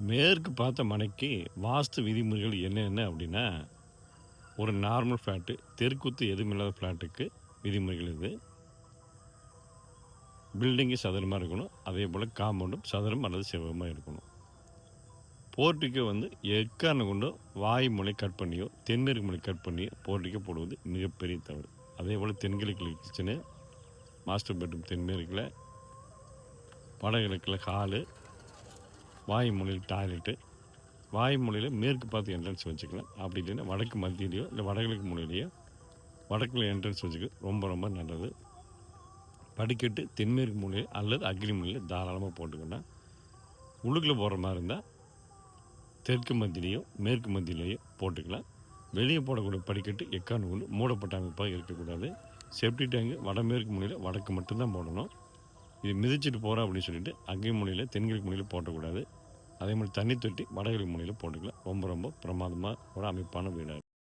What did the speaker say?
மேற்கு பார்த்த மனைக்கு வாஸ்து விதிமுறைகள் என்னென்ன அப்படின்னா, ஒரு நார்மல் ஃப்ளாட்டு, தெருக்கூத்து எதுவும் இல்லாத ஃப்ளாட்டுக்கு விதிமுறைகள் இது. பில்டிங்கு சதுரமா இருக்கணும். அதேபோல காம்பவுண்டும் சதுரம் அல்லது செவ்வகமா இருக்கணும். போர்ட்டிக்கோ வந்து எக்காரணம் கொண்டும் வாய் மூலை கட் பண்ணியோ, தென்மேற்கு மூலை கட் பண்ணியோ போர்ட்டிக்கோ போடுவது மிகப்பெரிய தவறு. அதேபோல் தென்கிழக்கு கிச்சனு, மாஸ்டர் பெட்ரூம் தென்மேற்கில், வடகிழக்கில் ஹாலு, வாய் மூலையில் டாய்லெட்டு, வாய் மூலையில் மேற்கு பார்த்து என்ட்ரன்ஸ் வச்சுக்கலாம். அப்படி இல்லைன்னா வடக்கு மத்தியிலையோ இல்லை வடகிழக்கு மூலையிலையோ வடக்கில் என்ட்ரன்ஸ் வச்சுக்க ரொம்ப ரொம்ப நல்லது. படிக்கட்டு தென்மேற்கு மூலையில் அல்லது அக்னி மூலையில் தாராளமாக போட்டுக்கணும். உள்ளுக்குள்ளே போகிற மாதிரி இருந்தால் தெற்கு மத்தியிலையோ மேற்கு மத்தியிலையோ போட்டுக்கலாம். வெளியே போடக்கூடிய படிக்கட்டு எக்காரணம் கொண்டு மூடப்பட்ட அமைப்பாக இருக்கக்கூடாது. செப்டி டேங்கு வடமேற்கு மூலையில் வடக்கு மட்டும்தான் போடணும். இது மிதிச்சிட்டு போகிறோம் அப்படின்னு சொல்லிட்டு அக்னி மூலையில் தென்கிழக்கு மூலையில் போட்டக்கூடாது. அதே மாதிரி தண்ணி தொட்டி வடகிழக்கு மூலையில் போட்டுக்கலாம். ரொம்ப ரொம்ப பிரமாதமாக ஒரு அமைப்பான வீடாக இருக்கும்.